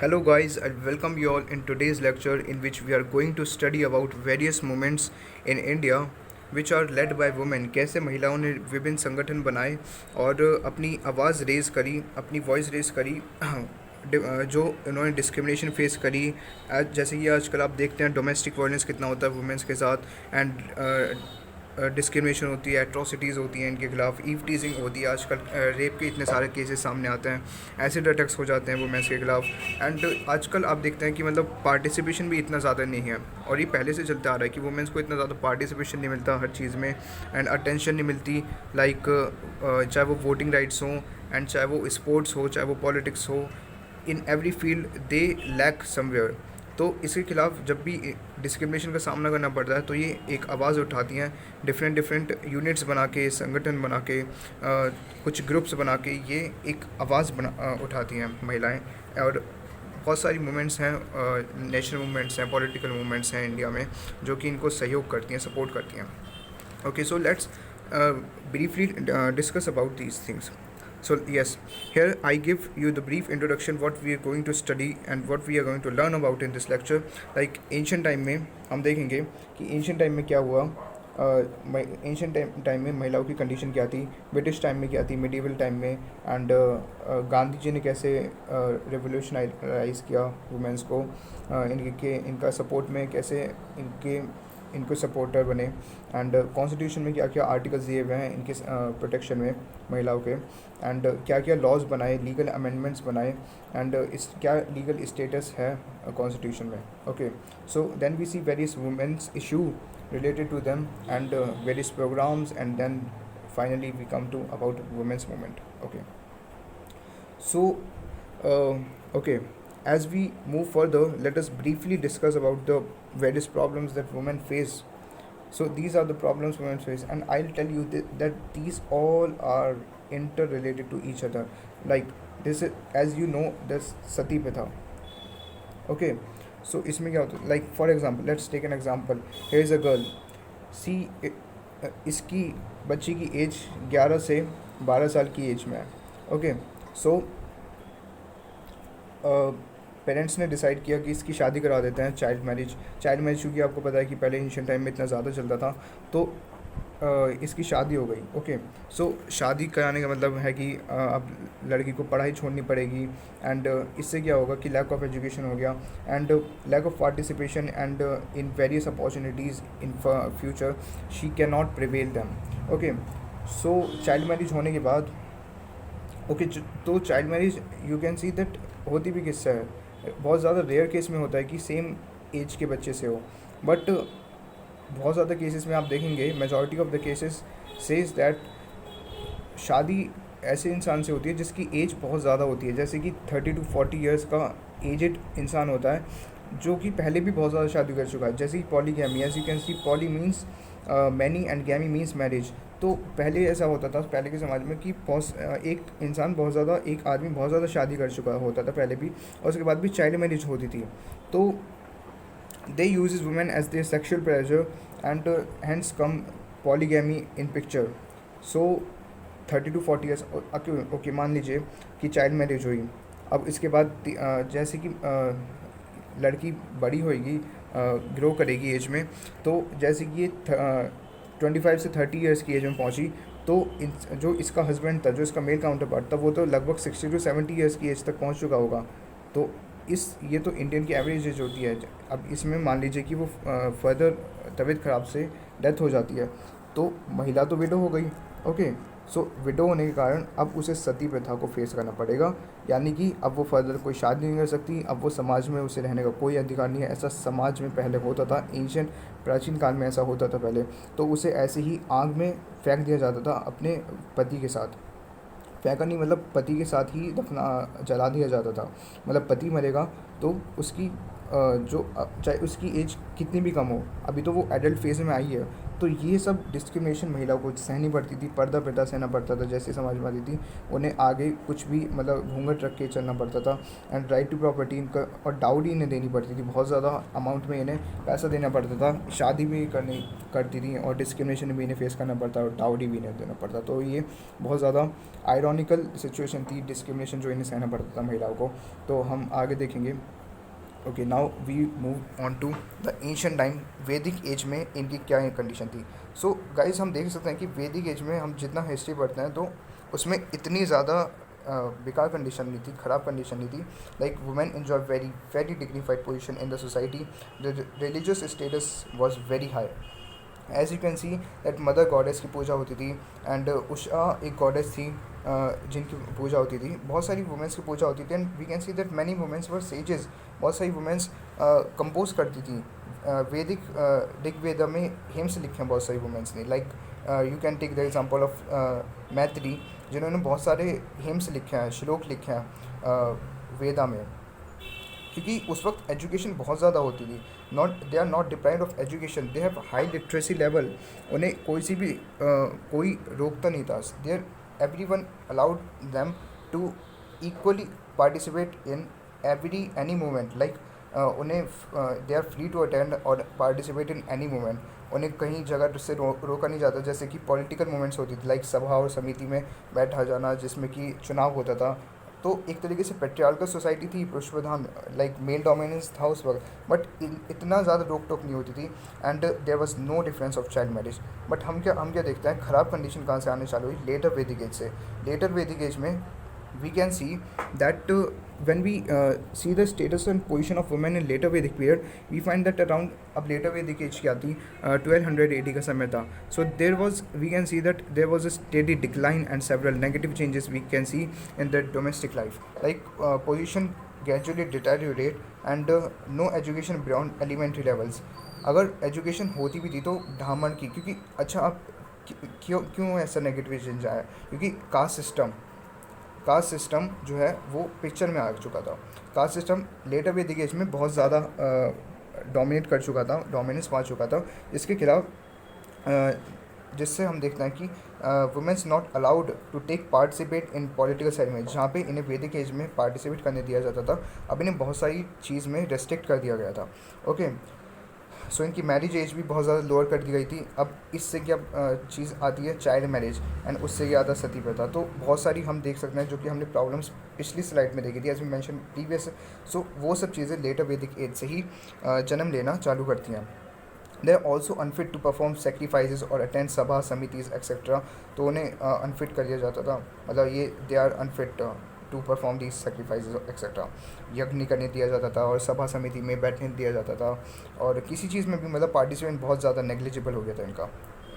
Hello guys, I welcome you all in today's lecture in which we are going to study about various movements in India which are led by women. कैसे महिलाओं ने विभिन्न संगठन बनाए और अपनी आवाज़ रेज़ करी, अपनी वॉइस रेज़ करी जो उन्होंने डिस्क्रिमिनेशन फेस करी। जैसे कि आजकल आप देखते हैं डोमेस्टिक वायलेंस कितना होता है वुमेंस के साथ, एंड डिस्क्रिमिनेशन होती है, एट्रोसिटीज़ होती हैं इनके खिलाफ, ईव टीजिंग होती है। आजकल रेप के इतने सारे केसेस सामने आते हैं, एसिड अटैक्स हो जाते हैं वुमेंस के खिलाफ। एंड आजकल आप देखते हैं कि मतलब पार्टिसिपेशन भी इतना ज़्यादा नहीं है, और ये पहले से चलता आ रहा है कि वुमेंस को इतना ज़्यादा पार्टिसिपेशन नहीं मिलता हर चीज़ में, एंड अटेंशन नहीं मिलती। लाइक चाहे वो वोटिंग राइट्स हों, एंड चाहे वो स्पोर्ट्स हो, चाहे वो पॉलिटिक्स हो, in every field they lack somewhere. तो इसके खिलाफ जब भी डिस्क्रिमिनेशन का सामना करना पड़ता है तो ये एक आवाज़ उठाती हैं, डिफरेंट यूनिट्स बना के, संगठन बना के, कुछ ग्रुप्स बना के ये एक आवाज़ उठाती हैं महिलाएं। और बहुत सारी मूवमेंट्स हैं, नेशनल मूवमेंट्स हैं, पॉलिटिकल मूवमेंट्स हैं इंडिया में जो कि इनको सहयोग करती हैं, सपोर्ट करती हैं। Okay, so let's briefly discuss about these things. So yes, here I give you the brief introduction what we are going to study and what we are going to learn about in this lecture. Like ancient time में हम देखेंगे कि ancient time में क्या हुआ। Ancient time में महिलाओं की कंडीशन क्या थी, ब्रिटिश टाइम में क्या थी, मिडीवल टाइम में, एंड गांधी जी ने कैसे रिवोल्यूशनाइज किया वुमेंस को, इनका सपोर्ट में कैसे इनको सपोर्टर बने, एंड कॉन्स्टिट्यूशन में क्या क्या आर्टिकल्स दिए हुए हैं इनके प्रोटेक्शन में महिलाओं के, एंड क्या क्या लॉज बनाए, लीगल अमेंडमेंट्स बनाए, एंड इस क्या लीगल स्टेटस है कॉन्स्टिट्यूशन में। Okay, so then we see various women's issue related to them, and various programs, and then finally we come to about women's movement. Okay, so okay, as we move further, let us briefly discuss about the various problems that women face. So these are the problems women face, and I'll tell you that these all are interrelated to each other. Like this is, as you know, this sati pratha. Okay, so इसमें क्या होता है, like for example let's take an example, here is a girl, see इसकी बच्ची की as 11 से 12 साल की एज में है। ओके, सो पेरेंट्स ने डिसाइड किया कि इसकी शादी करा देते हैं, चाइल्ड मैरिज क्योंकि आपको पता है कि पहले एंशिएंट टाइम में इतना ज़्यादा चलता था, तो इसकी शादी हो गई। ओके, सो शादी कराने का मतलब है कि अब लड़की को पढ़ाई छोड़नी पड़ेगी, एंड इससे क्या होगा कि लैक ऑफ एजुकेशन हो गया, and lack of participation, and in various opportunities in future she can not prevail them. Okay, so child marriage होने के बाद ओके, तो child marriage you can see that होती भी किससे है, बहुत ज़्यादा रेयर केस में होता है कि सेम एज के बच्चे से हो, बट बहुत ज़्यादा केसेस में आप देखेंगे majority of the cases says that शादी ऐसे इंसान से होती है जिसकी एज बहुत ज़्यादा होती है, जैसे कि 30 to 40 ईयर्स का एजेड इंसान होता है जो कि पहले भी बहुत ज़्यादा शादी कर चुका है। जैसे कि polygamy, as you can see, poly means many and gamy means marriage. तो पहले ऐसा होता था पहले के समाज में कि एक इंसान बहुत ज़्यादा, एक आदमी बहुत ज़्यादा शादी कर चुका होता था पहले भी, और उसके बाद भी चाइल्ड मैरिज होती थी। तो they uses women as their sexual pleasure, and hence come polygamy in picture. So 30 to 40 years, okay मान लीजिए कि चाइल्ड मैरिज हुई, अब इसके बाद जैसे कि लड़की बड़ी होएगी, ग्रो करेगी एज में, तो जैसे कि ये 25 से 30 ईयर्स की एज में पहुंची, तो जो इसका हस्बैंड था, जो इसका मेल काउंटर पार्ट था, वो तो लगभग 60 to 70 ईयर्स की एज तक पहुंच चुका होगा। तो ये तो इंडियन की एवरेज एज होती है। अब इसमें मान लीजिए कि वो फर्दर तबीयत ख़राब से डेथ हो जाती है, तो महिला तो विडो हो गई। ओके, सो विडो होने के कारण अब उसे सती प्रथा को फेस करना पड़ेगा, यानी कि अब वो फर्दर कोई शादी नहीं कर सकती, अब वो समाज में उसे रहने का कोई अधिकार नहीं है। ऐसा समाज में पहले होता था, एंशिएंट प्राचीन काल में ऐसा होता था पहले, तो उसे ऐसे ही आग में फेंक दिया जाता था अपने पति के साथ। फेंका नहीं, मतलब पति के साथ ही जला दिया जाता था। मतलब पति मरेगा तो उसकी जो चाहे उसकी एज कितनी भी कम हो, अभी तो वो एडल्ट फेज़ में आई है, तो ये सब डिस्क्रिमिनेशन महिलाओं को सहनी पड़ती थी, पर्दा प्रथा सहना पड़ता था। जैसे समाजवादी थी, उन्हें आगे कुछ भी मतलब घूंघट रख के चलना पड़ता था। एंड राइट टू प्रॉपर्टी इनका और डाउरी इन्हें देनी पड़ती थी, बहुत ज़्यादा अमाउंट में इन्हें पैसा देना पड़ता था, शादी भी करनी करती थी और डिस्क्रिमिनेशन भी इन्हें फेस करना पड़ता और डाउरी भी इन्हें देना पड़ता। तो ये बहुत ज़्यादा आयरॉनिकल सिचुएशन थी, डिस्क्रिमिनेशन जो इन्हें सहना पड़ता था महिलाओं को। तो हम आगे देखेंगे। Okay, now we move on to the ancient time. Vedic age में इनकी क्या कंडीशन थी। सो गाइस, हम देख सकते हैं कि वैदिक एज में हम जितना हिस्ट्री पढ़ते हैं तो उसमें इतनी ज़्यादा बेकार कंडीशन नहीं थी, ख़राब कंडीशन नहीं थी। Like women enjoy very very dignified position in the society, the religious status was very high. As you can see that mother goddess की पूजा होती थी। एंड उषा एक गॉडेस थी जिनकी पूजा होती थी। बहुत सारी वुमेंस की पूजा होती थी। And we can see that many women's were sages. बहुत सारी वुमेंस कंपोज करती थी। वैदिक ऋग्वेद में हिम्स लिखे हैं बहुत सारी वुमेंस ने। Like you can take the example of Maitri, जिन्होंने बहुत सारे हिम्स लिखे हैं, श्लोक लिखे हैं वेदा में, क्योंकि उस वक्त एजुकेशन बहुत ज़्यादा होती थी। They are not deprived of education, they have high literacy level. उन्हें कोई रोकता नहीं था। There every one allowed them to equally participate in any moment. Like उन्हें they are free to attend और पार्टिसिपेट इन एनी मोमेंट। उन्हें कहीं जगह से रोका नहीं जाता। जैसे कि पॉलिटिकल मूवमेंट्स होती थी, लाइक सभा और समिति में बैठा जाना जिसमें कि चुनाव होता था। तो एक तरीके से पेट्रियार्कल सोसाइटी थी, पुरुष प्रधान, लाइक मेल डोमिनेंस था उस वक्त, बट इतना ज़्यादा रोक टोक नहीं होती थी। And there was no difference of child marriage. But हम क्या देखते हैं, ख़राब कंडीशन कहाँ से आने चालू हुई, लेटर वैदिक एज से। लेटर वैदिक एज में we can see that when we see the status and position of women in later Vedic period, we find that around, अब later Vedic age क्या थी, 1200 AD का समय था. So we can see that there was a steady decline and several negative changes we can see in the domestic life, like position gradually deteriorate and no education beyond elementary levels. अगर education होती भी थी तो ब्राह्मण की, क्योंकि अच्छा आप क्यों ऐसा नेगेटिव चेंज आया, क्योंकि कास्ट सिस्टम जो है वो पिक्चर में आ चुका था। कास्ट सिस्टम लेटर वैदिक एज में बहुत ज़्यादा डोमिनेट कर चुका था, डोमिनेंस पा चुका था, जिसके खिलाफ जिससे हम देखते हैं कि women's not allowed to take participate in political ceremony. जहाँ पे इन्हें वैदिक एज में पार्टिसिपेट करने दिया जाता था, अब इन्हें बहुत सारी चीज़ में रेस्ट्रिक्ट कर दिया गया था। ओके, सो इनकी मैरिज एज भी बहुत ज़्यादा लोअर कर दी गई थी। अब इससे क्या चीज़ आती है, चाइल्ड मैरिज, एंड उससे ये आता सती प्रथा। तो बहुत सारी हम देख सकते हैं जो कि हमने प्रॉब्लम्स पिछली स्लाइड में देखी थी, एज वी मेंशन प्रीवियस। सो वो सब चीज़ें लेटर वैदिक एज से ही जन्म लेना चालू करती हैं। They are also unfit to perform sacrifices और अटेंड सभा समितिज़ एक्सेट्रा। तो उन्हें अनफिट कर दिया जाता था, मतलब ये they are unfit to perform these sacrifices etcetera. यज्ञ नहीं करने दिया जाता था और सभा समिति में बैठने दिया जाता था, और किसी चीज़ में भी मतलब पार्टिसिपेंट बहुत ज़्यादा नेग्लिजिबल हो गया था इनका,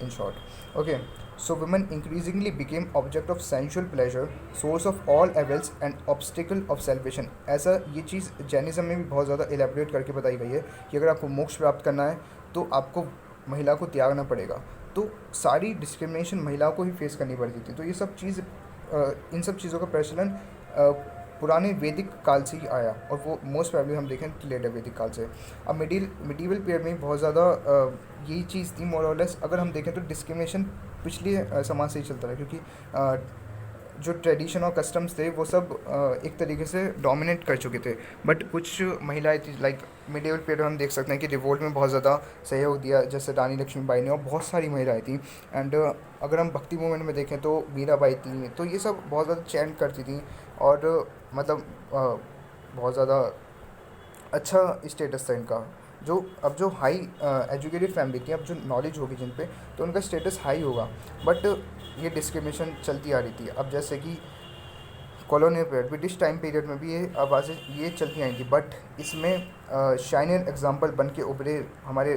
in short. Okay, so women increasingly became object of sensual pleasure, source of all evils and obstacle of salvation. ऐसा ये चीज़ जैनिज्म में भी बहुत ज़्यादा एलेबरेट करके बताई गई है कि अगर आपको मोक्ष प्राप्त करना है तो आपको महिला को त्यागना पड़ेगा। तो सारी डिस्क्रिमिनेशन महिलाओं को ही फेस करनी पड़ती थी। तो ये सब चीज़ इन सब चीज़ों का प्रचलन पुराने वैदिक काल से ही आया, और वो मोस्ट प्रोबेबली हम देखें तो लेटर वैदिक काल से। अब मिडीवल पीरियड में बहुत ज़्यादा यही चीज़ थी मोर और लेस। अगर हम देखें तो डिस्क्रिमिनेशन पिछले समाज से ही चलता रहा, क्योंकि जो ट्रेडिशन और कस्टम्स थे वो सब एक तरीके से डोमिनेट कर चुके थे। बट कुछ महिलाएं थी, लाइक मिडिवल पीरियड हम देख सकते हैं कि रिवोल्ट में बहुत ज़्यादा सहयोग दिया, जैसे रानी लक्ष्मीबाई ने, और बहुत सारी महिलाएं थी। एंड अगर हम भक्ति मूवमेंट में देखें तो मीराबाई थी। तो ये सब बहुत ज़्यादा चैंट करती थी, और मतलब बहुत ज़्यादा अच्छा स्टेटस था इनका। जो हाई एजुकेटेड फैमिली थी, अब जो नॉलेज होगी जिन पे, तो उनका स्टेटस हाई होगा। बट ये डिस्क्रिमिनेशन चलती आ रही थी। अब जैसे कि colonial period, British time period में भी ये आवाज़ें ये चलती आई थी, बट इसमें शाइनियर एग्जाम्पल बन के उभरे हमारे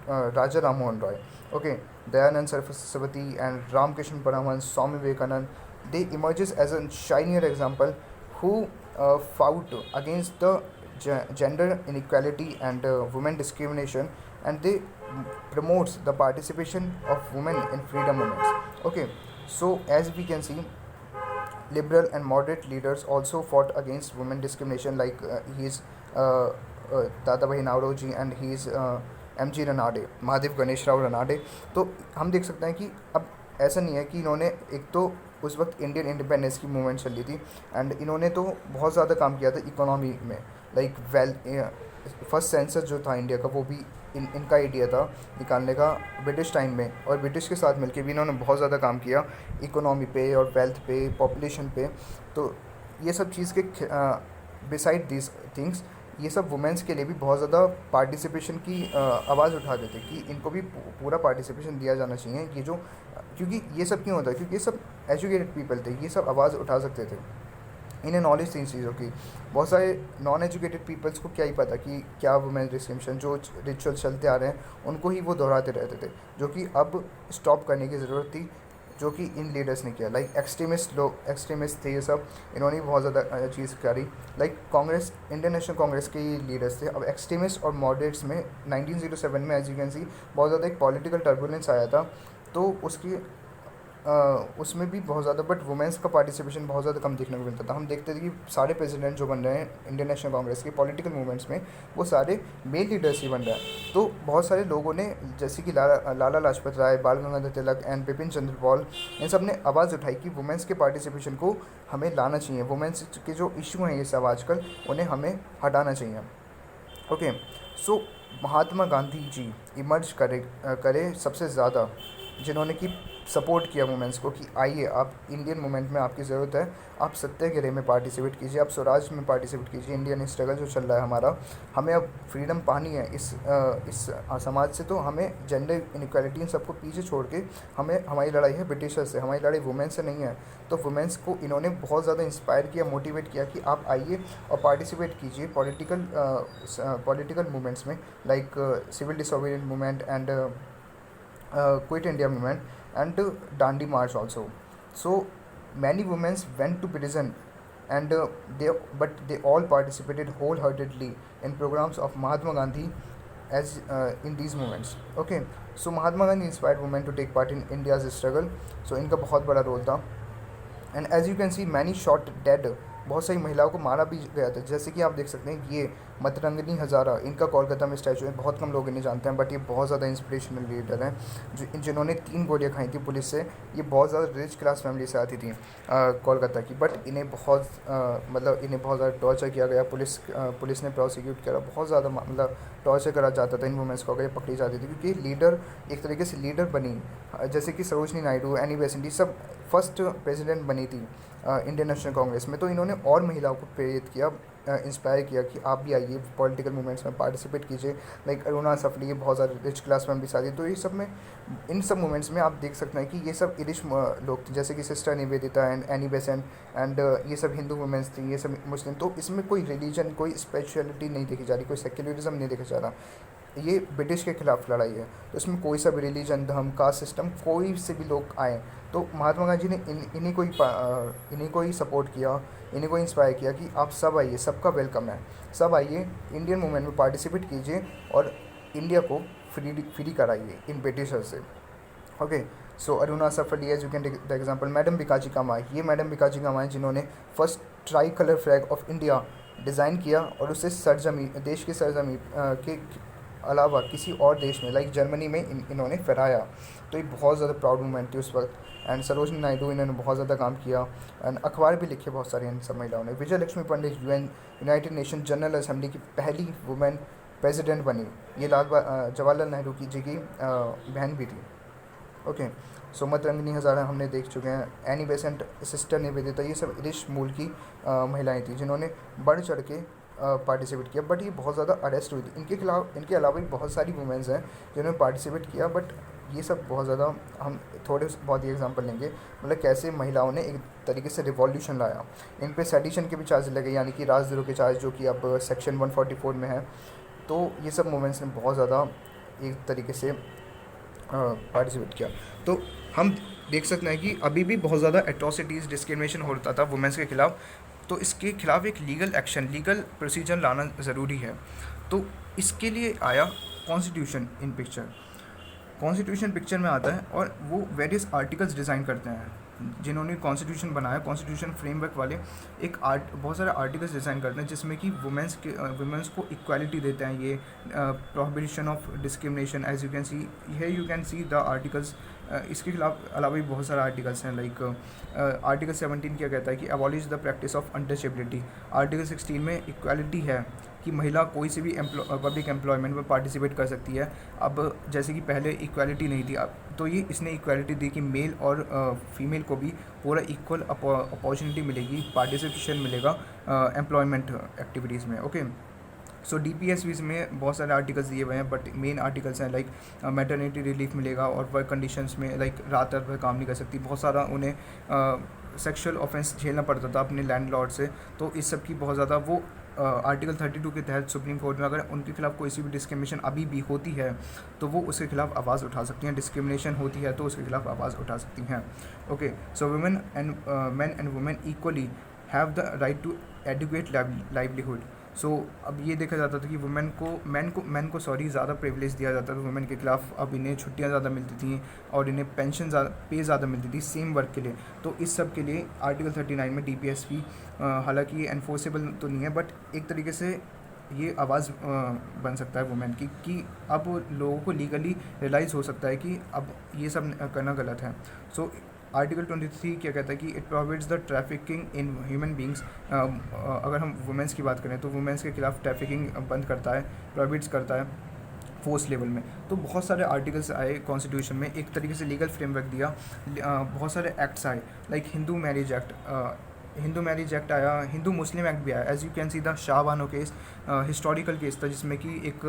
Raja Ram Mohan Roy. Okay, Dayanand Saraswati and Ramakrishna Paramhansa, Swami Vivekananda, they emerges as a shinier example who fought against the gender inequality and women discrimination, and they promotes the participation of women in freedom movements. Okay, so as we can see, liberal and moderate leaders also fought against women discrimination, like his Dadabhai Naoroji and he is MG Ranade, Mahadev Ganesh Rao Ranade. तो हम देख सकते हैं कि अब ऐसा नहीं है कि इन्होंने, एक तो उस वक्त इंडियन इंडिपेंडेंस की मूवमेंट चल रही थी एंड इन्होंने तो बहुत ज़्यादा काम किया था इकोनॉमी में, लाइक फर्स्ट सेंसस जो था इंडिया का वो भी इनका आइडिया था निकालने का ब्रिटिश टाइम में, और ब्रिटिश के साथ मिलके भी इन्होंने बहुत ज़्यादा काम किया इकोनॉमी पे और वेल्थ पे, पॉपुलेशन पे। तो ये सब चीज़ के बिसाइड दिस थिंग्स, ये सब वुमेंस के लिए भी बहुत ज़्यादा पार्टिसिपेशन की आवाज़ उठाते थे कि इनको भी पूरा पार्टिसिपेशन दिया जाना चाहिए। ये जो, क्योंकि ये सब क्यों होता है, क्योंकि ये सब एजुकेटेड पीपल थे, ये सब आवाज़ उठा सकते थे, इन्हें नॉलेज थी इन चीज़ों की। बहुत सारे नॉन एजुकेटेड पीपल्स को क्या ही पता कि क्या वुमेन डिस्क्रिमिनेशन जो रिचुअल चलते आ रहे हैं उनको ही वो दोहराते रहते थे, जो कि अब स्टॉप करने की ज़रूरत थी, जो कि इन लीडर्स ने किया। लाइक एक्सट्रीमिस्ट थे ये सब, इन्होंने भी बहुत ज़्यादा चीज़ करी। Like Congress, Indian national Congress के लीडर्स थे। अब एक्सट्रीमिस्ट और मॉडरेट्स में 1907 में एज यू कैन सी बहुत ज़्यादा एक पॉलिटिकल टर्बुलेंस आया था, तो उसमें भी बहुत ज़्यादा, बट वुमेंस का पार्टिसिपेशन बहुत ज़्यादा कम देखने को मिलता था। हम देखते थे कि सारे प्रेसिडेंट जो बन रहे हैं इंडियन नेशनल कांग्रेस के पॉलिटिकल मूवमेंट्स में, वो सारे मेल लीडर्स ही बन रहे हैं। तो बहुत सारे लोगों ने, जैसे कि लाला लाजपत राय, बाल गंगाधर तिलक एंड बिपिन चंद्र पाल, इन सब ने आवाज़ उठाई कि वुमेंस के पार्टिसिपेशन को हमें लाना चाहिए, वुमेंस के जो इशू हैं ये सब आजकल, उन्हें हमें हटाना चाहिए। ओके, सो महात्मा गांधी जी इमर्ज करे सबसे ज़्यादा, जिन्होंने कि सपोर्ट किया वुमेंस को कि आइए आप इंडियन मूवमेंट में, आपकी ज़रूरत है, आप सत्याग्रह में पार्टिसिपेट कीजिए, आप स्वराज में पार्टिसिपेट कीजिए, इंडियन स्ट्रगल जो चल रहा है हमारा, हमें अब फ्रीडम पानी है इस समाज से, तो हमें जेंडर इनक्वालिटी इन सबको पीछे छोड़ के हमें, हमारी लड़ाई है ब्रिटिशर से, हमारी लड़ाई वुमेन से नहीं है। तो वुमेंस को इन्होंने बहुत ज़्यादा इंस्पायर किया, मोटिवेट किया कि आप आइए और पार्टिसिपेट कीजिए पॉलिटिकल मूवमेंट्स में, like civil disobedient movement and quit India movement and Dandi March also. So many women went to prison and they all participated wholeheartedly in programs of Mahatma Gandhi as in these movements. Okay, so Mahatma Gandhi inspired women to take part in India's struggle. So इनका बहुत बड़ा role था। And as you can see many shot dead, बहुत सारी महिलाओं को मारा भी गया था। जैसे कि आप देख सकते हैं ये मतरंगिनी हज़ारा, इनका कोलकाता में स्टैचू है, बहुत कम लोग इन्हें जानते हैं, बट ये बहुत ज़्यादा इंस्पिरेशनल लीडर हैं जिन्होंने 3 गोलियां खाई थी पुलिस से। ये बहुत ज़्यादा रिच क्लास फैमिली से आती थी कोलकाता की, बट इन्हें बहुत ज़्यादा टॉर्चर किया गया, पुलिस ने प्रोसिक्यूट करा, बहुत ज़्यादा मतलब टॉर्चर करा जाता था इन वुमेंस को अगर ये पकड़ी जाती थी, क्योंकि लीडर एक तरीके से लीडर बनी, जैसे कि सरोजनी नायडू, एनी बेसेंट, सब फर्स्ट प्रेसिडेंट बनी थी इंडियन नेशनल कांग्रेस में। तो इन्होंने और महिलाओं को प्रेरित किया, इंस्पायर किया कि आप भी आइए पॉलिटिकल मूवमेंट्स में पार्टिसिपेट कीजिए। लाइक अरुणा सफली, ये बहुत ज़्यादा रिच क्लास फैमिली से आती है। तो ये सब में, इन सब मूवमेंट्स में आप देख सकते हैं कि ये सब इरिश लोग थे, जैसे कि sister Nivedita and Annie Besant and ये सब हिंदू वुमेंस थी, ये सब मुस्लिम। तो इसमें कोई रिलीजन, कोई स्पेशलिटी नहीं देखी जा रही, कोई सेक्युलरिज्म नहीं देखा जा रहा। ये ब्रिटिश के खिलाफ लड़ाई है, तो इसमें कोई सा भी रिलीजन, धर्म, कास्ट सिस्टम, कोई से भी लोग आए, तो महात्मा गांधी ने इन्हीं को ही सपोर्ट किया, इन्हीं को इंस्पायर किया कि आप सब आइए, सबका वेलकम है, सब आइए इंडियन मूवमेंट में पार्टिसिपेट कीजिए और इंडिया को फ्री कराइए इन ब्रिटिशर से। ओके, सो अरुणा सफली, as you can take the example madam Bhikaji Cama. ये मैडम भिकाजी कामा है जिन्होंने first tri colour flag of India design किया और उसे देश की सरजमी के अलावा किसी और देश में, लाइक जर्मनी में, इन्होंने फहराया। तो ये बहुत ज़्यादा प्राउड मूवमेंट थी उस वक्त। एंड सरोजनी नायडू, इन्होंने बहुत ज़्यादा काम किया एंड अखबार भी लिखे बहुत सारे इन सब महिलाओं ने। विजय लक्ष्मी पंडित यूनाइटेड नेशन जनरल असेंबली की पहली वुमेन प्रेसिडेंट बनी। ये जवाहरलाल नेहरू की बहन भी थी। ओके, सो मतरंगिनी हज़ारा हमने देख चुके हैं। एनी बेसेंट, सिस्टर निवेदिता, ये सब इरिश मूल की महिलाएं थी जिन्होंने बढ़ चढ़ के पार्टिसिपेट किया, बट ये बहुत ज़्यादा अरेस्ट हुई थी। इनके अलावा भी बहुत सारी वुमेंस हैं जिन्होंने पार्टिसिपेट किया, बट ये सब बहुत ज़्यादा, हम थोड़े बहुत ही एग्जांपल लेंगे, मतलब कैसे महिलाओं ने एक तरीके से रिवॉल्यूशन लाया। इन पे सेडिशन के भी चार्ज लगे, यानी कि राजद्रोह के चार्ज, जो कि अब सेक्शन 144 में है। तो ये सब वुमेंस ने बहुत ज़्यादा एक तरीके से पार्टिसिपेट किया। तो हम देख सकते हैं कि अभी भी बहुत ज़्यादा एट्रोसिटीज़, डिस्क्रिमिनेशन होता था वुमेंस के खिलाफ। तो इसके खिलाफ एक लीगल एक्शन, लीगल प्रोसीजर लाना ज़रूरी है। तो इसके लिए आया constitution in picture. Constitution picture में आता है और वो वेरियस आर्टिकल्स डिज़ाइन करते हैं। जिन्होंने कॉन्स्टिट्यूशन बनाया, कॉन्स्टिट्यूशन फ्रेमवर्क वाले बहुत सारे आर्टिकल्स डिज़ाइन करते हैं जिसमें कि वुमेंस को इक्वालिटी देते हैं। ये prohibition of discrimination, as you can see here, you can see the articles. इसके खिलाफ अलावा भी बहुत सारे आर्टिकल्स हैं, लाइक आर्टिकल 17 क्या कहता है कि abolish the practice of untouchability. Article 16 में इक्वालिटी है कि महिला कोई से भी पब्लिक एम्प्लॉयमेंट में पार्टिसिपेट कर सकती है। अब जैसे कि पहले इक्वालिटी नहीं थी, अब तो ये इसने इक्वालिटी दी कि मेल और फीमेल को भी पूरा इक्वल अपॉर्चुनिटी मिलेगी, पार्टिसिपेशन मिलेगा एम्प्लॉयमेंट एक्टिविटीज़ में। ओके, सो DPSVs में बहुत सारे आर्टिकल्स दिए हुए हैं, बट मेन आर्टिकल्स हैं लाइक मैटरनिटी रिलीफ मिलेगा और वर्क कंडीशंस में लाइक रात भर काम नहीं कर सकती। बहुत सारा उन्हें सेक्सुअल ऑफेंस झेलना पड़ता था अपने लैंडलॉर्ड से, तो इस सब की बहुत ज़्यादा वो आर्टिकल 32 के तहत सुप्रीम कोर्ट में अगर उनके खिलाफ कोई सी भी डिस्क्रिमिनेशन अभी भी होती है तो वो उसके खिलाफ आवाज़ उठा सकती हैं। डिस्क्रिमिनेशन होती है तो उसके खिलाफ आवाज़ उठा सकती हैं। Okay, so women and men and women equally have the right to educate livelihood. So अब ये देखा जाता था कि मैन को ज़्यादा प्रिविलेज दिया जाता था वुमेन के खिलाफ। अब इन्हें छुट्टियां ज़्यादा मिलती थी और इन्हें पेंशन पे ज़्यादा मिलती थी सेम वर्क के लिए। तो इस सब के लिए आर्टिकल 39 में DPSV, हालांकि ये एनफोर्सेबल तो नहीं है, बट एक तरीके से ये आवाज़ बन सकता है वुमेन की कि अब लोगों को लीगली रियलाइज़ हो सकता है कि अब ये सब करना गलत है। सो आर्टिकल 23 क्या कहता है कि it prohibits the trafficking in human beings. अगर हम वुमेंस की बात करें तो वुमेंस के खिलाफ ट्रैफिकिंग बंद करता है, प्रोहिबिट्स करता है फोर्स लेवल में। तो बहुत सारे आर्टिकल्स आए कॉन्स्टिट्यूशन में, एक तरीके से लीगल फ्रेमवर्क दिया। बहुत सारे एक्ट्स आए लाइक हिंदू मैरिज एक्ट आया, हिंदू मुस्लिम एक्ट भी आया। As you can see the Shah Bano case historical case था जिसमें कि एक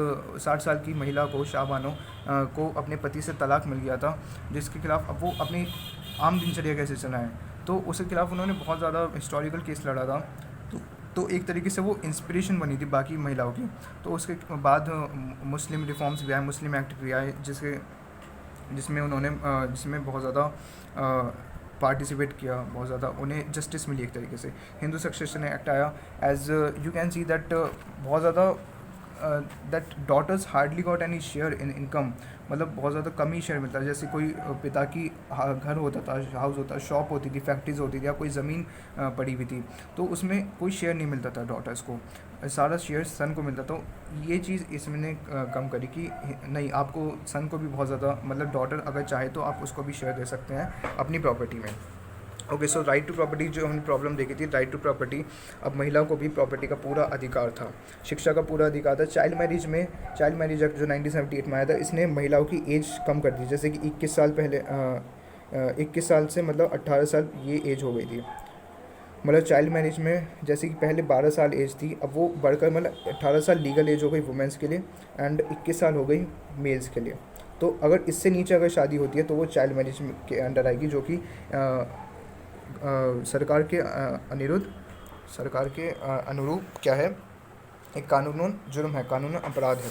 60 साल की महिला को, शाह बानो को अपने पति से तलाक मिल गया था, जिसके खिलाफ अब वो अपनी आम दिनचर्या कैसे चलाएं, तो उसके खिलाफ उन्होंने बहुत ज़्यादा हिस्टोरिकल केस लड़ा था। तो एक तरीके से वो इंस्पिरेशन बनी थी बाकी महिलाओं की। तो उसके बाद मुस्लिम रिफॉर्म्स भी आए, मुस्लिम एक्ट भी आए, जिसमें बहुत ज़्यादा पार्टिसिपेट किया, बहुत ज़्यादा उन्हें जस्टिस मिली एक तरीके से। हिंदू सक्सेशन एक्ट आया। As you can see that बहुत ज़्यादा that daughters hardly got any share in income, मतलब बहुत ज़्यादा कम ही शेयर मिलता है। जैसे कोई पिता की घर होता था, हाउस होता, शॉप होती थी, फैक्ट्रीज होती थी, या कोई ज़मीन पड़ी हुई थी, तो उसमें कोई शेयर नहीं मिलता था डॉटर्स को, सारा शेयर सन को मिलता। तो ये चीज़ इसमें कम करी कि नहीं, आपको सन को भी बहुत ज़्यादा, मतलब डॉटर अगर चाहे तो आप उसको भी शेयर दे सकते हैं अपनी प्रॉपर्टी में। Okay, so right to property जो हमने प्रॉब्लम देखी थी, राइट टू प्रॉपर्टी, अब महिलाओं को भी प्रॉपर्टी का पूरा अधिकार था, शिक्षा का पूरा अधिकार था। चाइल्ड मैरिज एक्ट जो 1978 में आया था, इसने महिलाओं की एज कम कर दी। जैसे कि 21 साल पहले 21 साल से मतलब 18 साल ये एज हो गई थी। मतलब चाइल्ड मैरिज में जैसे कि पहले 12 साल एज थी, अब वो बढ़कर मतलब 18 साल लीगल एज हो गई वुमेंस के लिए एंड 21 साल हो गई मेल्स के लिए। तो अगर इससे नीचे अगर शादी होती है तो वो चाइल्ड मैरिज के अंडर आएगी, जो कि सरकार के अनुरूप क्या है, एक कानूनन जुर्म है, कानूनन अपराध है।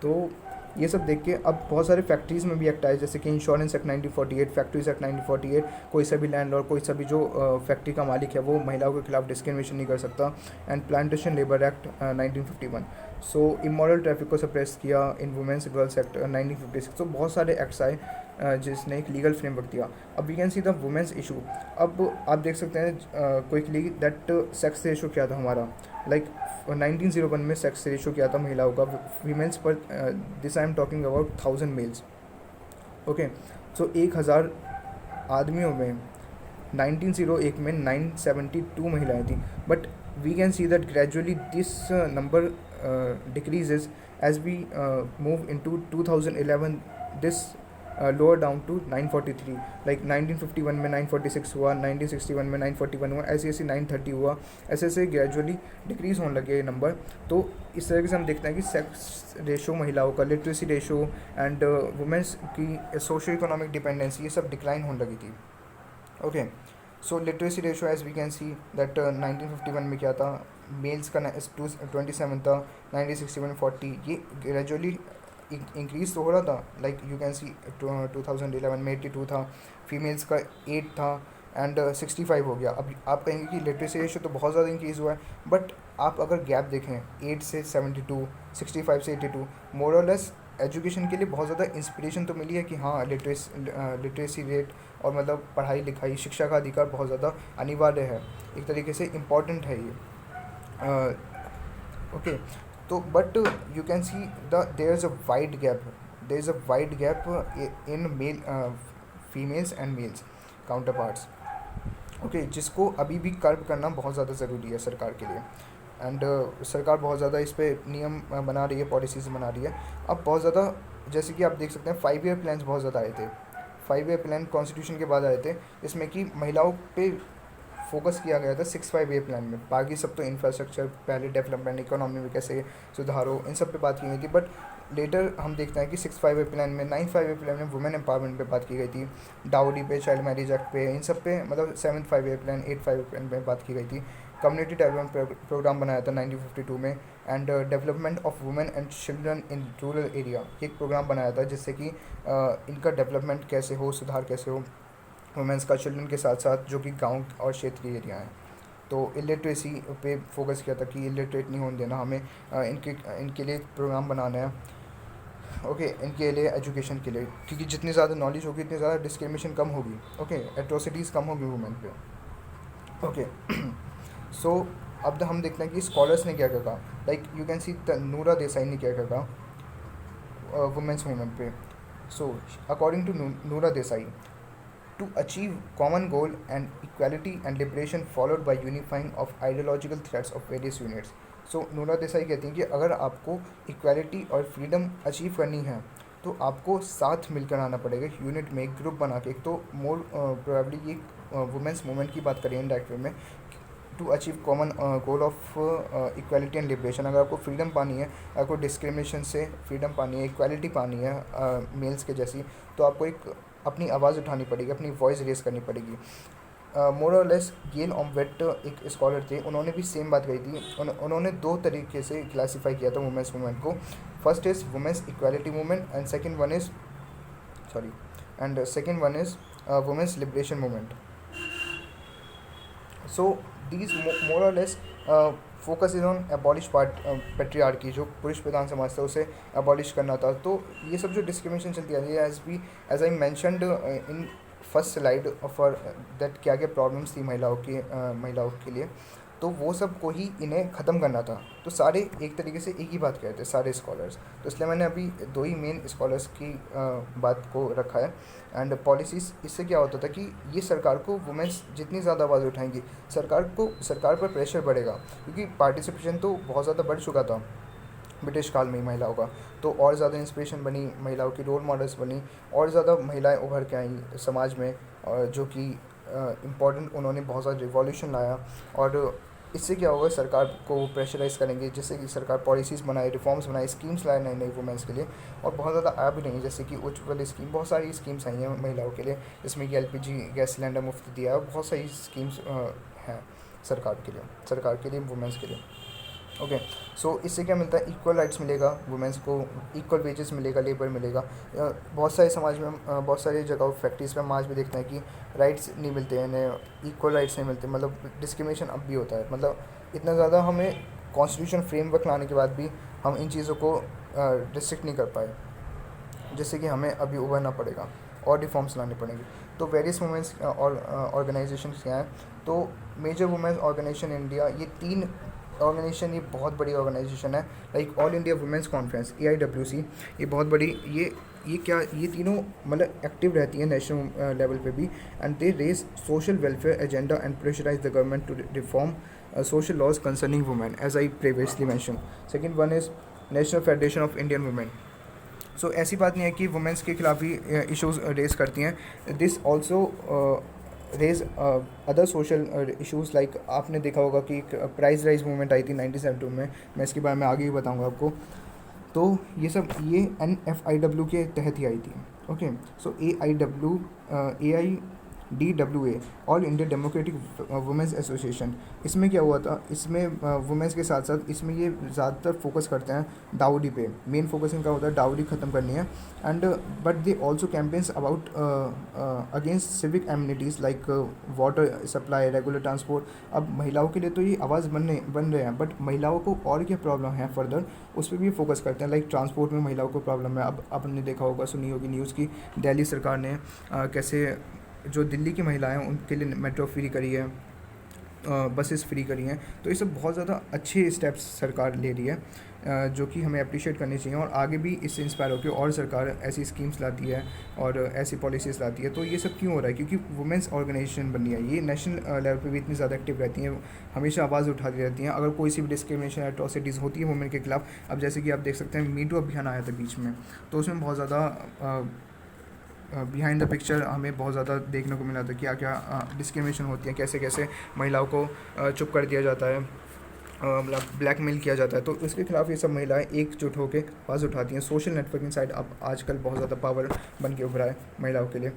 तो ये सब देख के अब बहुत सारे फैक्ट्रीज़ में भी एक्ट आए, जैसे कि इंश्योरेंस एक्ट 1948, फैक्ट्रीज एक्ट 1948। कोई सा भी लैंडलॉर्ड, कोई सा भी जो फैक्ट्री का मालिक है वो महिलाओं के खिलाफ डिस्क्रिमिनेशन नहीं कर सकता। And plantation labour act 1951। So immoral traffic को सप्रेस किया इन वुमेंस गर्ल्स एक्ट 1956। तो बहुत सारे एक्ट्स आए जिसने एक लीगल फ्रेमवर्क दिया। अब we can see the women's issue. अब आप देख सकते हैं क्विकली दैट सेक्स रेशो क्या था हमारा, लाइक 1901 में सेक्स रेशो क्या था महिलाओं का वीमेंस पर। This I am talking about 1000 males. Okay, so 1000 आदमियों में 1901 में 972 महिलाएं थी। But we can see that gradually this number decreases as we move into 2011. This lower down to 943, like 1951 में 946 हुआ, 1961 में 941 हुआ, ऐसे ऐसे 930 हुआ, ऐसे ऐसे ग्रेजुअली डिक्रीज़ होने लगे ये नंबर। तो इस तरीके से हम देखते हैं कि सेक्स रेशो महिलाओं का, लिटरेसी रेशो एंड वुमेंस की सोशो इकोनॉमिक डिपेंडेंसी, ये सब डिक्लाइन होने लगी थी। Okay, so literacy ratio as we can see that 1951 में क्या था, मेल्स का 27 था, 1961 में 40, ये ग्रेजुअली इंक्रीज तो हो रहा था। लाइक यू कैन सी 2011 में 82 था, फीमेल्स का 8 था एंड 65 हो गया। अब आप कहेंगे कि लिटरेसी रेशो तो बहुत ज़्यादा इंक्रीज़ हुआ है, बट आप अगर गैप देखें 8 से 72, 65 से 82, मोर और लेस एजुकेशन के लिए बहुत ज़्यादा इंस्पिरेशन तो मिली है कि हाँ लिटरेसी रेट और मतलब पढ़ाई लिखाई शिक्षा का अधिकार बहुत ज़्यादा अनिवार्य है, एक तरीके से इम्पॉर्टेंट है ये। ओके, तो but you can see there is a wide gap in male females and males counterparts. Okay, जिसको अभी भी कर्ब करना बहुत ज़्यादा ज़रूरी है सरकार के लिए। एंड सरकार बहुत ज़्यादा इस पे नियम बना रही है, पॉलिसीज़ बना रही है। अब बहुत ज़्यादा, जैसे कि आप देख सकते हैं 5 ईयर प्लान्स बहुत ज़्यादा आए थे, 5 ईयर प्लान कॉन्स्टिट्यूशन के बाद आए थे, इसमें कि महिलाओं पे फोकस किया गया था 6 5 ईयर प्लान में। बाकी सब तो इंफ्रास्ट्रक्चर, पहले डेवलपमेंट, इकोनॉमी में कैसे सुधार हो, इन सब पे बात की गई थी। बट लेटर हम देखते हैं कि 6 5 ईयर प्लान में, 9 5 ईयर प्लान में वुमेन एम्पावरमेंट पे बात की गई थी, डाउरी पे, चाइल्ड मैरिज एक्ट पे, इन सब पे मतलब 7 5 ईयर प्लान, 8 5 ईयर प्लान पे बात की गई थी। कम्युनिटी डेवलपमेंट प्रोग्राम बनाया था 1952 में। And development of women and children in rural area, एक प्रोग्राम बनाया था जिससे कि इनका डेवलपमेंट कैसे हो, सुधार कैसे हो वुमेंस का, चिल्ड्रन के साथ साथ जो कि गांव और क्षेत्रीय एरिया हैं। तो इलिटरेसी पे फोकस किया था कि इलिटरेट नहीं होने देना हमें, इनके लिए प्रोग्राम बनाना है। ओके, इनके लिए एजुकेशन के लिए, क्योंकि जितनी ज़्यादा नॉलेज होगी उतनी ज़्यादा डिस्क्रिमिनेशन कम होगी। ओके, एट्रोसिटीज़ कम होगी वुमेन पे। ओके, सो अब हम देखते हैं कि स्कॉलर्स ने क्या क्या कहा। लाइक यू कैन सी नूरा देसाई ने क्या क्या कहा वुमेंस मूवमेंट पे। सो अकॉर्डिंग टू नूरा Desai, to achieve common goal and equality and liberation followed by unifying of ideological threats of various units। सो नूरा देसाई कहती हैं कि अगर आपको इक्वालिटी और फ्रीडम अचीव करनी है तो आपको साथ मिलकर आना पड़ेगा, यूनिट में, एक ग्रुप बना के। एक तो मोर प्रोबेबली ये वुमेंस मूवमेंट की बात करें इनडायरेक्ट वे में, to achieve common goal of equality and liberation. अगर आपको फ्रीडम पानी है, आपको डिस्क्रिमिनेशन से फ्रीडम पानी है, इक्वालिटी पानी है मेल्स के जैसी, तो आपको एक अपनी आवाज़ उठानी पड़ेगी, अपनी वॉइस रेस करनी पड़ेगी। मोर और लेस गेल ऑमवेट एक स्कॉलर थे, उन्होंने भी सेम बात कही थी। उन्होंने 2 तरीके से क्लासीफाई किया था वुमेंस मूवमेंट को। First is women's equality movement and second one is women's liberation movement. So these more or less focus is on abolish patriarchy, जो पुरुष प्रधान समाज था उसे एबॉलिश करना था। तो ये सब जो डिस्क्रिमिनेशन चलती आ रही है, as I mentioned in first slide of that, क्या क्या प्रॉब्लम्स थी महिलाओं के लिए, तो वो सब को ही इन्हें ख़त्म करना था। तो सारे एक तरीके से एक ही बात कहते हैं सारे स्कॉलर्स। तो इसलिए मैंने अभी 2 ही मेन स्कॉलर्स की बात को रखा है। एंड पॉलिसीज़, इससे क्या होता था कि ये सरकार को, वुमेंस जितनी ज़्यादा आवाज़ उठाएंगी, सरकार पर प्रेशर बढ़ेगा, क्योंकि पार्टिसिपेशन तो बहुत ज़्यादा बढ़ चुका था ब्रिटिश काल में ही महिलाओं का। तो और ज़्यादा इंस्पिरेशन बनी, महिलाओं की रोल मॉडल्स बनी, और ज़्यादा महिलाएं उभर के आई समाज में, जो कि इम्पॉर्टेंट, उन्होंने बहुत ज़्यादा रिवॉल्यूशन लाया। और इससे क्या होगा, सरकार को प्रेशराइज़ करेंगे, जिससे कि सरकार पॉलिसीज़ बनाए, रिफॉर्म्स बनाए, स्कीम्स लाए नई नई वुमेंस के लिए। और बहुत ज़्यादा आया भी नहीं, जैसे कि उज्ज्वल स्कीम, बहुत सारी स्कीम्स आई हैं महिलाओं के लिए, जिसमें कि LPG गैस सिलेंडर मुफ्त दिया है, और बहुत सारी स्कीम्स हैं सरकार के लिए वुमेंस के लिए। ओके, सो इससे क्या मिलता है, इक्वल राइट्स मिलेगा वुमेंस को, इक्वल वेजेस मिलेगा, लेबर मिलेगा। बहुत सारे समाज में, बहुत सारी जगह फैक्ट्रीज में हम आज भी देखते हैं कि राइट्स नहीं मिलते हैं इन्हें, इक्वल राइट्स नहीं मिलते, मतलब डिस्क्रिमिनेशन अब भी होता है। मतलब इतना ज़्यादा हमें कॉन्स्टिट्यूशन फ्रेमवर्क लाने के बाद भी हम इन चीज़ों को रिस्ट्रिक्ट नहीं कर पाए, जिससे कि हमें अभी उभरना पड़ेगा और रिफॉर्म्स लाने पड़ेंगे। तो वेरियस वुमेंस ऑर्गेनाइजेशन क्या हैं, तो मेजर वुमेंस ऑर्गेनाइजेशन इंडिया, ये 3 ऑर्गेनाइजेशन, ये बहुत बड़ी ऑर्गेनाइजेशन है। Like all India women's conference, AIWC, ये बहुत बड़ी, ये तीनों मतलब एक्टिव रहती है नेशनल लेवल पे भी। And they raise social welfare agenda and pressurise the government to reform social laws concerning women, as I previously mention. Second one is national federation of Indian women. So ऐसी बात नहीं है कि women's के खिलाफ ही issues raise करती हैं, this also raise other social issues. Like आपने देखा होगा कि एक प्राइस राइज मूवमेंट आई थी 1972 में, मैं इसके बारे में आगे ही बताऊंगा आपको। तो ये सब NFIW के तहत ही आई थी। ओके, सो DWA, all India democratic women's association. इसमें क्या हुआ था, इसमें वुमेंस के साथ साथ इसमें ये ज़्यादातर फोकस करते हैं डाउरी पे, मेन फोकस इनका होता है डाउरी ख़त्म करनी है। And but they also campaigns about against civic amenities like water supply, regular transport. अब महिलाओं के लिए तो ये आवाज़ बन रहे हैं, बट महिलाओं को और क्या प्रॉब्लम है फर्दर, उस पर भी फोकस करते हैं। लाइक ट्रांसपोर्ट में महिलाओं को प्रॉब्लम है। अब आपने देखा होगा, सुनी होगी न्यूज़ की दिल्ली सरकार ने कैसे जो दिल्ली की महिलाएं हैं उनके लिए मेट्रो फ्री करी है, बसेस फ्री करी हैं। तो ये सब बहुत ज़्यादा अच्छे स्टेप्स सरकार ले रही है, जो कि हमें अप्रिशिएट करनी चाहिए, और आगे भी इससे इंस्पायर होकर और सरकार ऐसी स्कीम्स लाती है और ऐसी पॉलिसीज़ लाती है। तो ये सब क्यों हो रहा है, क्योंकि वुमेंस ऑर्गेनाइजेशन बनी है, ये नेशनल लेवल पे भी इतनी ज़्यादा एक्टिव रहती हैं, हमेशा आवाज़ उठाती रहती हैं अगर कोई सी भी डिस्क्रिमिनेशन एट्रोसिटीज़ होती है वुमेन के खिलाफ। अब जैसे कि आप देख सकते हैं मीटू अभियान आया था बीच में, तो उसमें बहुत ज़्यादा बिहाइंड द पिक्चर हमें बहुत ज़्यादा देखने को मिला था, क्या क्या डिस्क्रिमिनेशन होती है, कैसे कैसे महिलाओं को चुप कर दिया जाता है, मतलब ब्लैकमेल किया जाता है। तो इसके खिलाफ ये सब महिलाएं एकजुट होकर आवाज़ उठाती हैं। सोशल नेटवर्किंग साइट अब आजकल बहुत ज़्यादा पावर बन के उभरा है महिलाओं के लिए।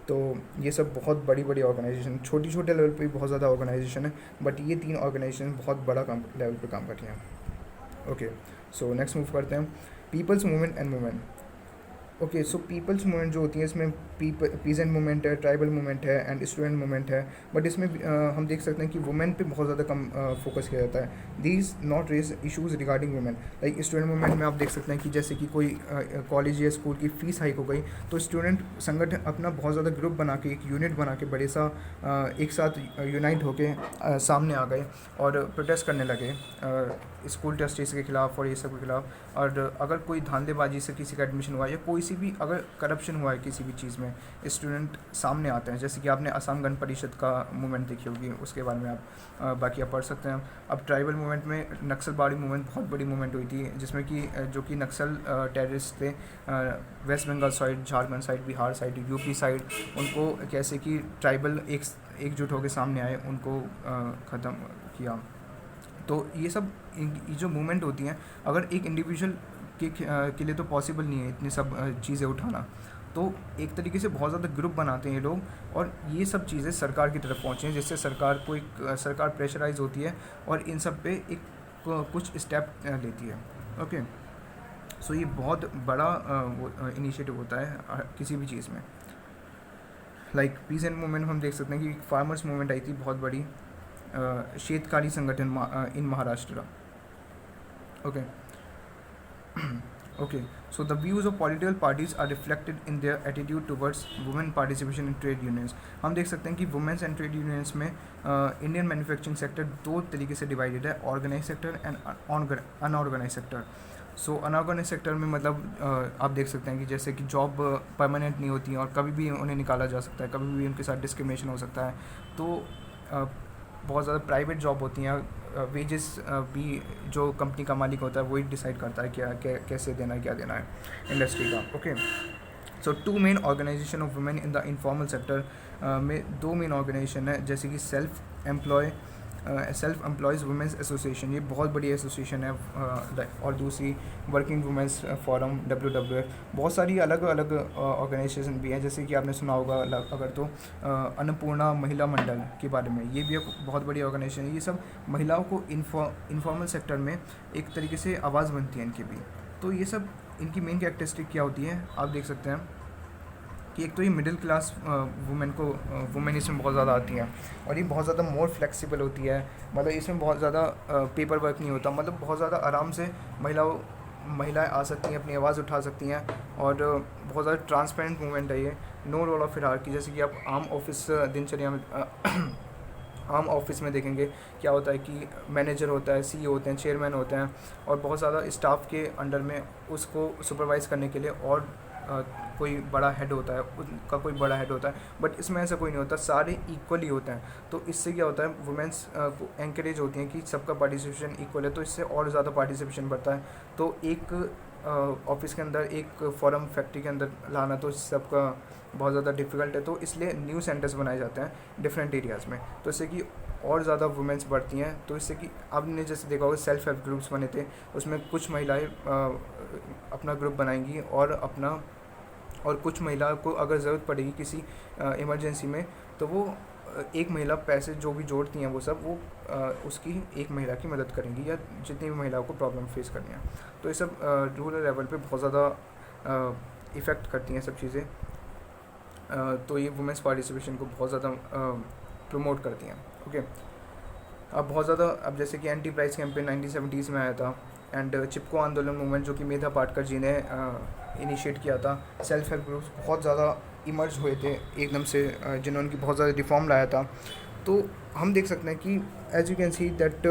तो ये सब बहुत बड़ी बड़ी ऑर्गेनाइजेशन, छोटे छोटे लेवल पे भी बहुत ज़्यादा ऑर्गेनाइजेशन है, बट ये 3 ऑर्गेनाइजेशन बहुत बड़ा लेवल पे काम कर रही हैं। ओके, सो नेक्स्ट मूव करते हैं, people's movement and women. Okay, so people's movement जो होती है, इसमें पीजेंट मूवमेंट है, ट्राइबल मूवमेंट है एंड स्टूडेंट मूवमेंट है, बट इसमें हम देख सकते हैं कि वुमेन पे बहुत ज़्यादा कम फोकस किया जाता है। These not raise issues regarding women. Like student movement में आप देख सकते हैं कि जैसे कि कोई कॉलेज या स्कूल की फ़ीस हाइक हो गई, तो स्टूडेंट संगठन अपना बहुत ज़्यादा ग्रुप बना के, एक यूनिट बना के, बड़े सा एक साथ यूनाइट होके सामने आ गए और प्रोटेस्ट करने लगे स्कूल ट्रस्टीज़ के ख़िलाफ़ और ये सब के ख़िलाफ़। और अगर कोई धांधलेबाजी से किसी का एडमिशन हुआ या कोई सी भी अगर करप्शन हुआ है किसी भी चीज़ में, स्टूडेंट सामने आते हैं। जैसे कि आपने असम गण परिषद का मूवमेंट देखी होगी, उसके बारे में आप बाकी आप पढ़ सकते हैं। अब ट्राइबल मूवमेंट में नक्सलबाड़ी मूवमेंट बहुत बड़ी मूवमेंट हुई थी, जिसमें कि जो कि नक्सल टेररिस्ट थे West Bengal side, Jharkhand side, Bihar side, UP side, उनको कैसे कि ट्राइबल एकजुट होकर सामने आए, उनको ख़त्म किया। तो ये सब ये जो मूवमेंट होती हैं, अगर एक इंडिविजुअल के लिए तो पॉसिबल नहीं है इतनी सब चीज़ें उठाना, तो एक तरीके से बहुत ज़्यादा ग्रुप बनाते हैं ये लोग, और ये सब चीज़ें सरकार की तरफ पहुँचे हैं, जिससे सरकार प्रेशराइज होती है और इन सब पे एक कुछ स्टेप लेती है। ओके, सो ये बहुत बड़ा इनिशिएटिव होता है किसी भी चीज़ में। लाइक पीस एंड मूवमेंट हम देख सकते हैं कि फार्मर्स मूवमेंट आई थी बहुत बड़ी, Shetkari Sanghatana in Maharashtra. Okay okay, so the views of political parties are reflected in their attitude towards women participation in trade unions। हम देख सकते हैं कि वुमेन्स एंड ट्रेड यूनियंस में इंडियन मैन्युफैक्चरिंग सेक्टर 2 तरीके से डिवाइडेड है, organise sector and unorganise sector. So unorganise sector में मतलब आप देख सकते हैं कि जैसे कि जॉब परमानेंट नहीं होती हैं और कभी भी उन्हें निकाला जा सकता है, कभी भी उनके साथ डिस्क्रिमिनेशन हो सकता है। तो बहुत ज़्यादा प्राइवेट जॉब होती हैं, वेजेस भी जो कंपनी का मालिक होता है वही डिसाइड करता है कैसे देना है, क्या देना है इंडस्ट्री का। Okay, so 2 main organisation of women in the informal sector में 2 मेन ऑर्गेनाइजेशन है, जैसे कि सेल्फ एम्प्लॉयज़ वुमेंस एसोसिएशन, ये बहुत बड़ी एसोसिएशन है, और दूसरी वर्किंग वुमेंस फोरम WWF। बहुत सारी अलग अलग ऑर्गेनाइजेशन भी हैं, जैसे कि आपने सुना होगा अगर तो अन्नपूर्णा महिला मंडल के बारे में, ये भी एक बहुत बड़ी ऑर्गेनाइजेशन है। ये सब महिलाओं को इनफॉर्मल सेक्टर में एक तरीके से आवाज़ बनती है इनकी भी। तो ये सब इनकी मेन कैरेक्टरिस्टिक क्या होती है, आप देख सकते हैं कि एक तो ये मिडिल क्लास वुमेन इसमें बहुत ज़्यादा आती हैं, और ये बहुत ज़्यादा मोर फ्लेक्सिबल होती है, मतलब इसमें बहुत ज़्यादा पेपर वर्क नहीं होता, मतलब बहुत ज़्यादा आराम से महिलाएं आ सकती हैं, अपनी आवाज़ उठा सकती हैं, और बहुत ज़्यादा ट्रांसपेरेंट मूवमेंट है ये। नो रोल ऑफ हिरार्की, जैसे कि आप आम ऑफिस दिनचर्या में आम ऑफिस में देखेंगे क्या होता है कि मैनेजर होता है, CEO होते हैं, चेयरमैन होते हैं, और बहुत ज़्यादा स्टाफ के अंडर में उसको सुपरवाइज़ करने के लिए और कोई बड़ा हेड होता है, उनका कोई बड़ा हेड होता है, बट इसमें ऐसा कोई नहीं होता, सारे इक्वली होते हैं। तो इससे क्या होता है, वुमेंस को एंकरेज होती हैं कि सबका पार्टिसिपेशन इक्वल है, तो इससे और ज़्यादा पार्टिसिपेशन बढ़ता है। तो एक ऑफिस के अंदर, एक फॉर्म फैक्ट्री के अंदर लाना तो सबका बहुत ज़्यादा डिफ़िकल्ट है, तो इसलिए न्यू सेंटर्स बनाए जाते हैं डिफरेंट एरियाज़ में, तो इससे कि और ज़्यादा वुमेंस बढ़ती हैं। तो इससे कि आपने जैसे देखा होगा सेल्फ हेल्प ग्रुप्स बने थे, उसमें कुछ महिलाएं अपना ग्रुप बनाएंगी और कुछ महिलाओं को अगर ज़रूरत पड़ेगी किसी इमरजेंसी में, तो वो एक महिला पैसे जो भी जोड़ती हैं वो सब वो उसकी एक महिला की मदद करेंगी या जितनी भी महिलाओं को प्रॉब्लम फेस करनी है। तो ये सब रूरल लेवल पे बहुत ज़्यादा इफ़ेक्ट करती हैं सब चीज़ें। तो ये वुमेंस पार्टिसिपेशन को बहुत ज़्यादा प्रमोट करती हैं। ओके, अब बहुत ज़्यादा, अब जैसे कि एंटी प्राइस कैंपेन 1970s में आया था, एंड चिपको आंदोलन मूवमेंट जो कि मेधा पाटकर जी ने इनिशिएट किया था। सेल्फ हेल्प ग्रुप्स बहुत ज़्यादा इमर्ज हुए थे एकदम से, जिन्होंने की बहुत ज़्यादा रिफॉर्म लाया था। तो हम देख सकते हैं कि as you can see that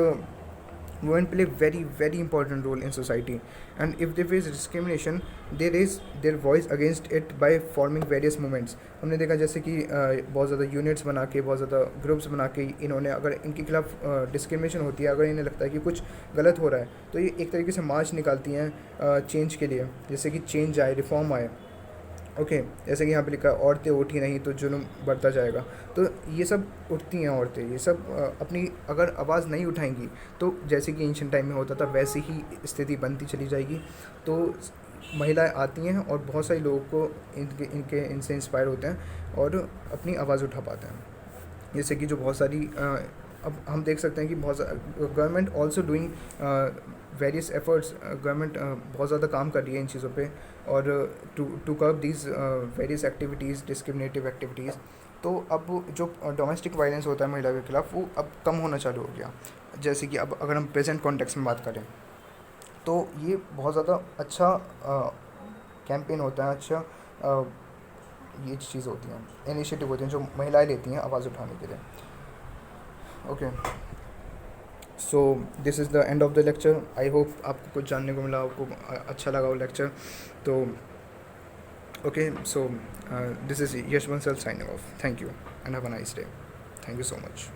women play very important role in society, and if they face discrimination they raise their voice against it by forming various movements। हमने देखा जैसे कि बहुत ज़्यादा यूनिट्स बना के, बहुत ज़्यादा ग्रुप्स बना के इन्होंने, अगर इनके खिलाफ डिस्क्रिमिनेशन होती है, अगर इन्हें लगता है कि कुछ गलत हो रहा है, तो ये एक तरीके से मार्च निकालती हैं चेंज के लिए, जैसे कि चेंज आए, रिफॉर्म आए। ओके, जैसे कि यहाँ पे लिखा है औरतें उठी नहीं तो जुल्म बढ़ता जाएगा। तो ये सब उठती हैं औरतें, ये सब अपनी अगर आवाज़ नहीं उठाएंगी तो जैसे कि एंशिएंट टाइम में होता था वैसे ही स्थिति बनती चली जाएगी। तो महिलाएं आती हैं और बहुत सारे लोगों को इनसे इंस्पायर होते हैं और अपनी आवाज़ उठा पाते हैं। जैसे कि जो बहुत सारी अब हम देख सकते हैं कि बहुत government also doing various efforts, government बहुत ज़्यादा काम कर रही है इन चीज़ों पे, और to curb these various activities, discriminative activities. तो अब जो डोमेस्टिक वायलेंस होता है महिला के खिलाफ वो अब कम होना चालू हो गया। जैसे कि अब अगर हम प्रेजेंट कॉन्टेक्स्ट में बात करें तो ये बहुत ज़्यादा अच्छा कैंपेन होता है, अच्छा ये चीज़ होती हैं, इनिशिएटिव होती हैं जो महिलाएं लेती हैं आवाज़ उठाने के लिए। Okay, so this is the end of the lecture. I hope आपको कुछ जानने को मिला, आपको अच्छा लगा वो लेक्चर। तो okay, so this is Yash Bansal signing off. Thank you and have a nice day. Thank you so much.